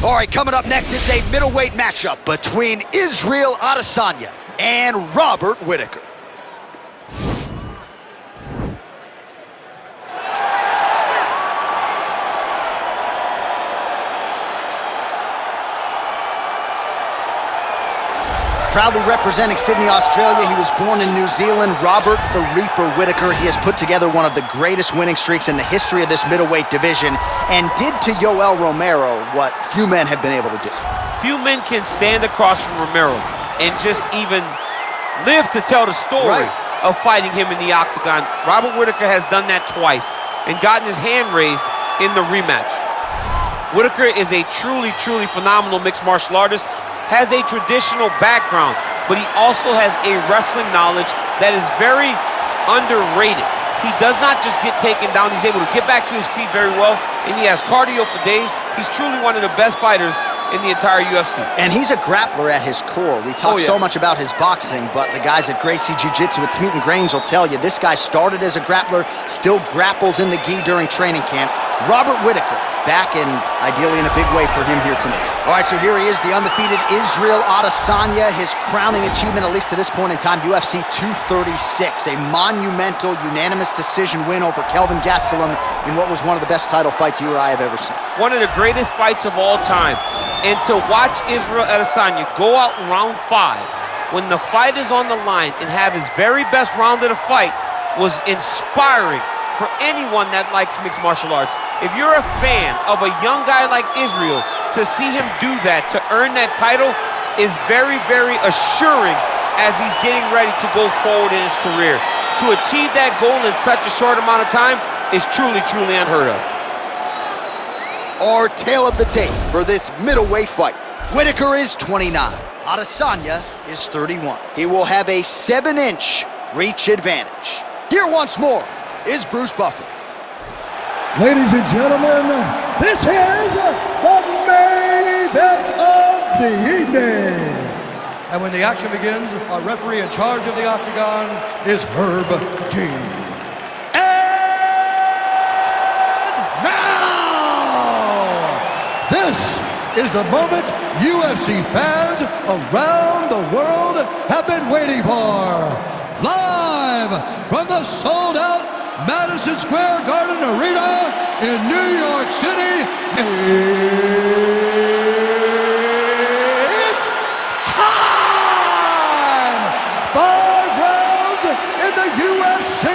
All right, coming up next, it's a middleweight matchup between Israel Adesanya and Robert Whittaker. Proudly representing Sydney, Australia, he was born in New Zealand. Robert the Reaper Whittaker. He has put together one of the greatest winning streaks in the history of this middleweight division and did to Yoel Romero what few men have been able to do. Few men can stand across from Romero and just even live to tell the story of fighting him in the octagon. Robert Whittaker has done that twice and gotten his hand raised in the rematch. Whittaker is a truly, truly phenomenal mixed martial artist. Has a traditional background, but he also has a wrestling knowledge that is very underrated. He does not just get taken down, he's able to get back to his feet very well, and he has cardio for days. He's truly one of the best fighters in the entire UFC. And he's a grappler at his core. We talk so much about his boxing, but the guys at Gracie Jiu-Jitsu at Smeaton Grange will tell you this guy started as a grappler, still grapples in the gi during training camp. Robert Whittaker, back and ideally in a big way for him here tonight. All right, so here he is, the undefeated Israel Adesanya. His crowning achievement, at least to this point in time, UFC 236, a monumental unanimous decision win over Kelvin Gastelum in what was one of the best title fights you or I have ever seen. One of the greatest fights of all time. And to watch Israel Adesanya go out in round 5 when the fight is on the line and have his very best round of the fight was inspiring for anyone that likes mixed martial arts. If you're a fan of a young guy like Israel, to see him do that, to earn that title, is very, very assuring as he's getting ready to go forward in his career. To achieve that goal in such a short amount of time is truly, truly unheard of. Our tale of the tape for this middleweight fight. Whittaker is 29. Adesanya is 31. He will have a 7-inch reach advantage. Here once more is Bruce Buffer. Ladies and gentlemen, this is the main event of the evening. And when the action begins, our referee in charge of the octagon is Herb Dean. And now, this is the moment UFC fans around the world have been waiting for. Live from the sold-out Madison Square Garden Arena in New York City, it's time! 5 rounds in the UFC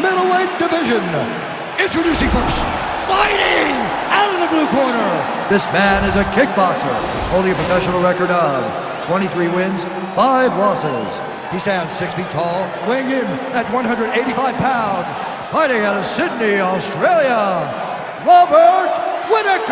middleweight division. Introducing first, fighting out of the blue corner. This man is a kickboxer, holding a professional record of 23 wins, 5 losses. He stands 6 feet tall, weighing in at 185 pounds, fighting out of Sydney, Australia, Robert Whittaker!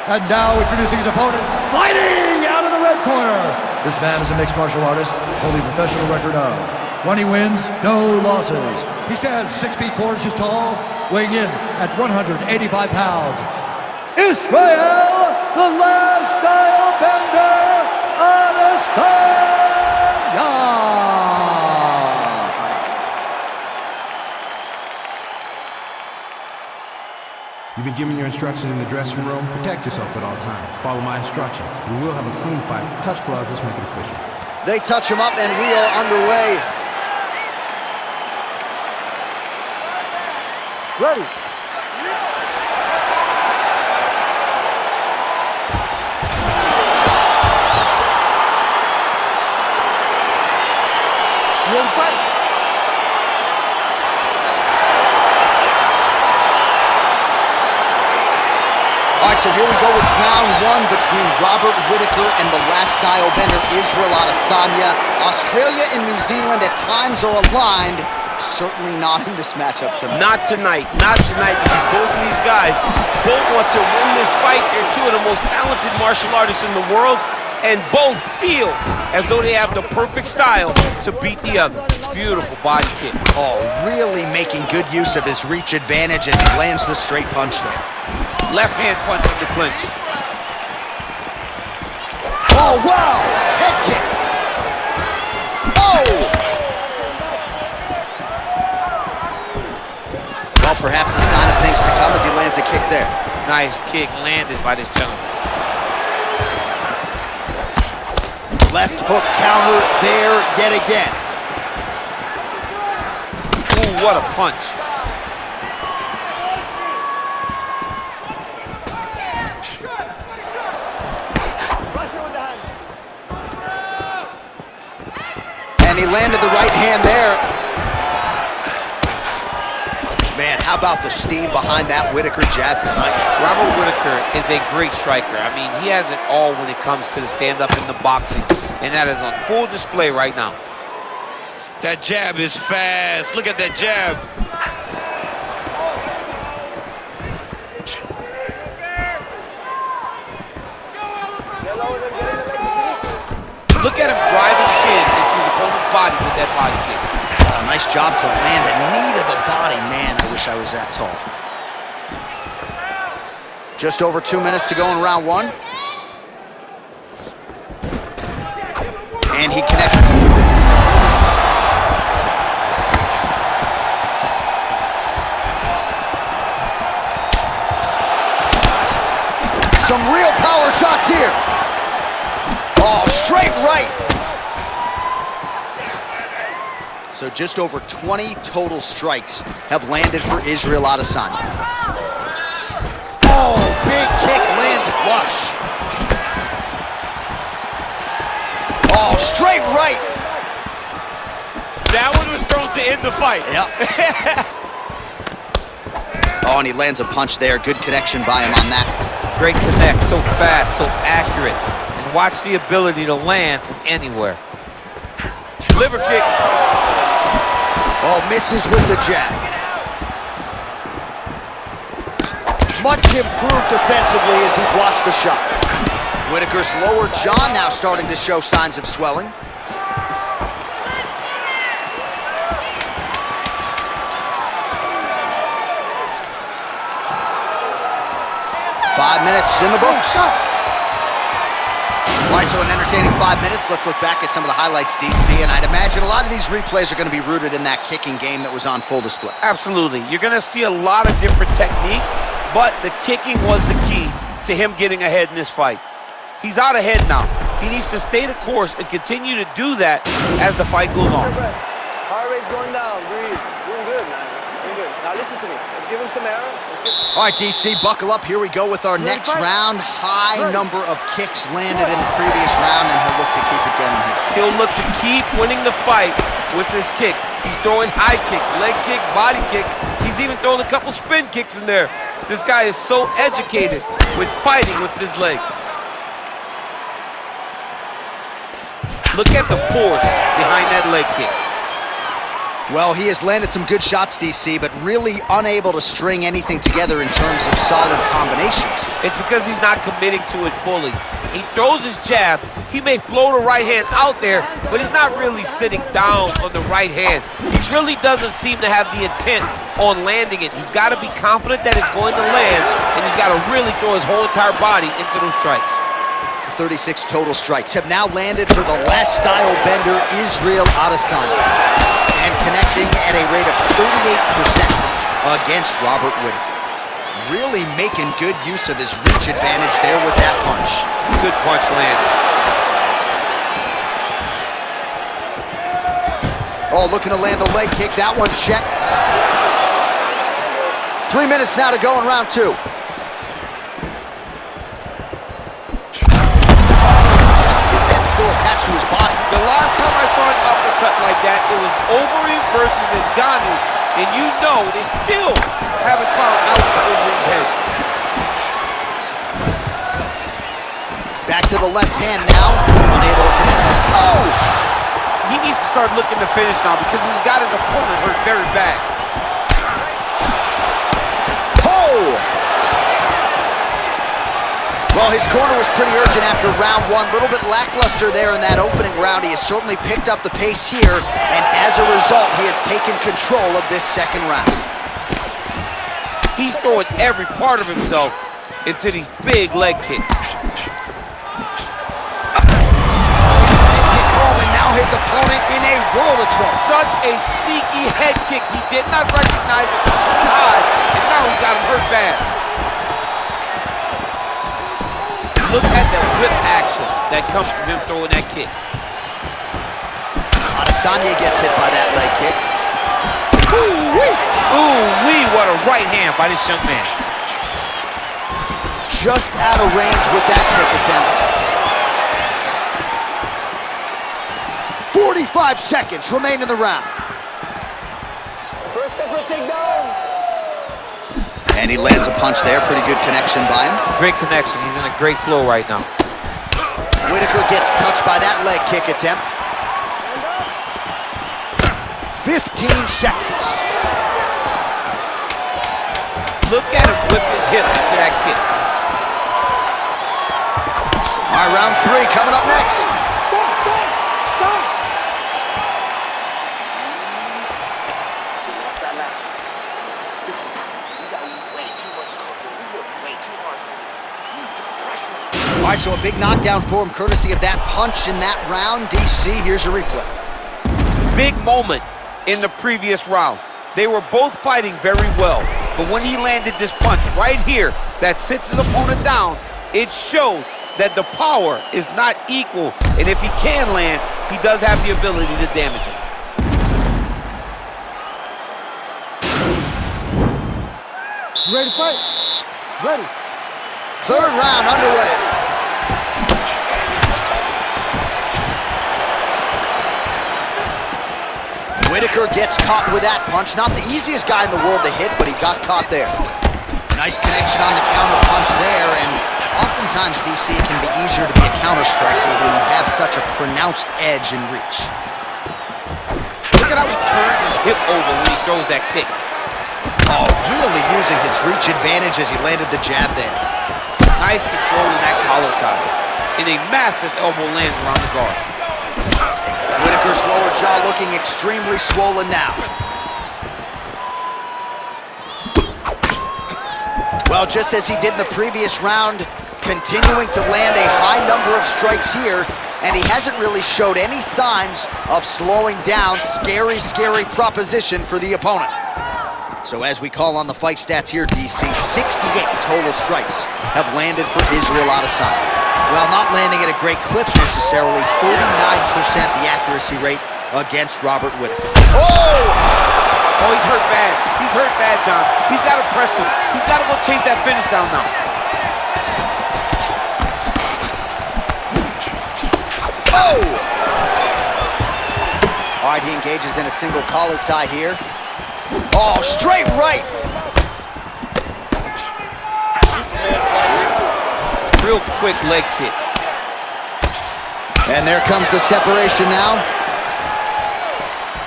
And now introducing his opponent, fighting out of the red corner. This man is a mixed martial artist, holding a professional record of 20 wins, no losses. He stands 6 feet 4 inches tall, weighing in at 185 pounds. Israel, the last style bender, Adesanya! You've been given your instructions in the dressing room. Protect yourself at all times. Follow my instructions. We will have a clean fight. Touch gloves, let's make it official. They touch him up and we are underway. Ready. You ready to fight? All right, so here we go with round 1 between Robert Whittaker and the last style bender, Israel Adesanya. Australia and New Zealand at times are aligned. Certainly not in this matchup tonight. Not tonight, because both of these guys both want to win this fight. They're 2 of the most talented martial artists in the world, and both feel as though they have the perfect style to beat the other. Beautiful body kick. Oh, really making good use of his reach advantage as he lands the straight punch there. Left hand punch at the clinch. Oh, wow! Head kick. Oh! perhaps a sign of things to come as he lands a kick there. Nice kick landed by this gentleman. Left hook counter there yet again. Ooh, what a punch. And he landed the right hand there. Man, how about the steam behind that Whittaker jab tonight? Robert Whittaker is a great striker. I mean, he has it all when it comes to the stand-up in the boxing, and that is on full display right now. That jab is fast. Look at that jab. Look at him drive his shin into his opponent's body with that body kick. Nice job to land a knee to the body. Man, I wish I was that tall. Just over 2 minutes to go in round one. And he connects. Some real power shots here. Oh, straight right. So just over 20 total strikes have landed for Israel Adesanya. Oh, big kick lands flush. Oh, straight right. That one was thrown to end the fight. Yep. Oh, and he lands a punch there. Good connection by him on that. Great connect, so fast, so accurate. And watch the ability to land from anywhere. Liver kick. Oh, misses with the jab. Much improved defensively as he blocks the shot. Whittaker's lower jaw now starting to show signs of swelling. Five minutes in the books. All right, so an entertaining 5 minutes. Let's look back at some of the highlights, DC, and I'd imagine a lot of these replays are going to be rooted in that kicking game that was on full display. Absolutely. You're going to see a lot of different techniques, but the kicking was the key to him getting ahead in this fight. He's out ahead now. He needs to stay the course and continue to do that as the fight goes on. Heart rate's going down. Breathe. Doing good, man. Doing good. Now listen to me. Let's give him some air. All right, DC, buckle up. Here we go with our next round. High number of kicks landed in the previous round, and he'll look to keep it going here. He'll look to keep winning the fight with his kicks. He's throwing high kick, leg kick, body kick. He's even throwing a couple spin kicks in there. This guy is so educated with fighting with his legs. Look at the force behind that leg kick. Well, he has landed some good shots, DC, but really unable to string anything together in terms of solid combinations. It's because he's not committing to it fully. He throws his jab. He may float a right hand out there, but he's not really sitting down on the right hand. He really doesn't seem to have the intent on landing it. He's got to be confident that it's going to land, and he's got to really throw his whole entire body into those strikes. 36 total strikes have now landed for the last style bender, Israel Adesanya, and connecting at a rate of 38% against Robert Whittaker. Really making good use of his reach advantage there with that punch. Good punch landed. Oh, looking to land the leg kick. That one checked. 3 minutes now to go in round two. Still attached to his body. The last time I saw an uppercut like that, it was Overeem versus Ngannou, and you know they still haven't found out Overeem's head. Back to the left hand now, unable to connect. Oh! He needs to start looking to finish now because he's got his opponent hurt very bad. Oh! Well, his corner was pretty urgent after round one. A little bit lackluster there in that opening round. He has certainly picked up the pace here, and as a result, he has taken control of this second round. He's throwing every part of himself into these big leg kicks. And now his opponent in a world of trouble. Such a sneaky head kick. He did not recognize it, shooting high, and now he's got him hurt bad. Look at the whip action that comes from him throwing that kick. Adesanya gets hit by that leg kick. Ooh-wee! Ooh-wee, what a right hand by this young man. Just out of range with that kick attempt. 45 seconds remain in the round. First effort takedown. And he lands a punch there. Pretty good connection by him. Great connection. He's in a great flow right now. Whittaker gets touched by that leg kick attempt. 15 seconds. Look at him whip his hip into that kick. All right, round 3 coming up next. Stop. It's that last one. Listen, we got way too much cardio. We work way too hard for this. We need to put pressure on. All right, so a big knockdown for him, courtesy of that punch in that round. DC, here's a replay. Big moment in the previous round. They were both fighting very well, but when he landed this punch right here that sits his opponent down, it showed that the power is not equal, and if he can land, he does have the ability to damage it. You ready to fight? Ready. Third round underway. Whittaker gets caught with that punch. Not the easiest guy in the world to hit, but he got caught there. Nice connection on the counter punch there, and oftentimes, DC, it can be easier to be a counter striker when you have such a pronounced edge and reach. Look at how he turns his hip over when he throws that kick. Oh, really using his reach advantage as he landed the jab there. Nice control in that collar tie. And a massive elbow lands around the guard. Whittaker's lower jaw looking extremely swollen now. Well, just as he did in the previous round, continuing to land a high number of strikes here, and he hasn't really showed any signs of slowing down. Scary, scary proposition for the opponent. So as we call on the fight stats here, DC, 68 total strikes have landed for Israel Adesanya. While not landing at a great clip necessarily, 49% the accuracy rate against Robert Whittaker. Oh, he's hurt bad. He's hurt bad, John. He's got to press him. He's got to go chase that finish down now. Oh! All right, he engages in a single collar tie here. Oh, straight right! Real quick leg kick. And there comes the separation now.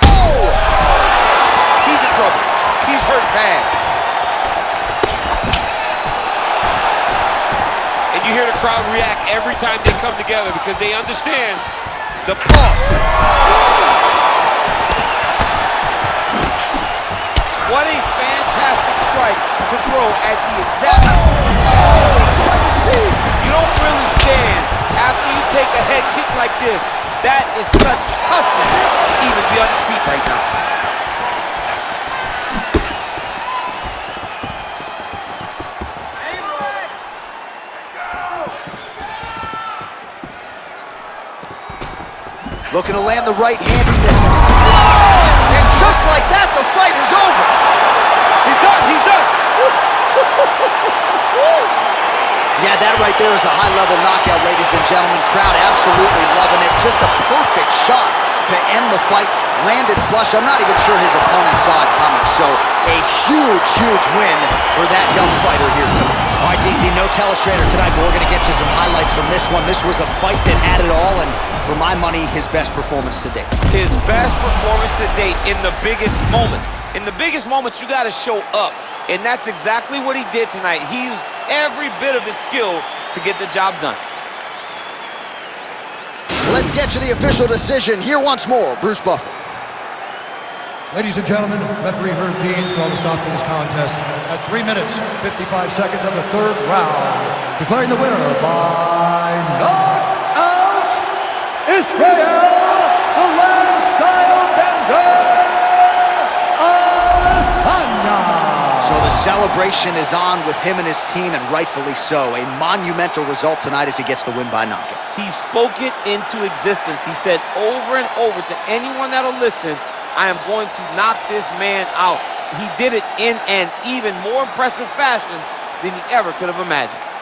Oh! He's in trouble. He's hurt bad. And you hear the crowd react every time they come together because they understand the pump. What a fantastic strike to throw at the exact... You don't really stand after you take a head kick like this. That is such toughness to even be on his feet right now. Looking to land the right hand, he misses. Oh! And just like that, the fight is over. He's done, he's done. Yeah, that right there is a high-level knockout, ladies and gentlemen. Crowd absolutely loving it. Just a perfect shot to end the fight. Landed flush. I'm not even sure his opponent saw it coming. So a huge, huge win for that young fighter here tonight. All right, DC, no telestrator tonight, but we're going to get you some highlights from this one. This was a fight that had it all, and for my money, his best performance to date. His best performance to date in the biggest moment. In the biggest moments, you got to show up. And that's exactly what he did tonight. He used every bit of his skill to get the job done. Let's get to the official decision. Here once more, Bruce Buffer. Ladies and gentlemen, referee Herb Dean's called a stop to this contest at 3 minutes, 55 seconds of the third round, declaring the winner by knockout, Israel Adesanya. celebration is on with him and his team, and rightfully so. A monumental result tonight as he gets the win by knockout. He spoke it into existence. He said over and over to anyone that'll listen, I am going to knock this man out. He did it in an even more impressive fashion than he ever could have imagined.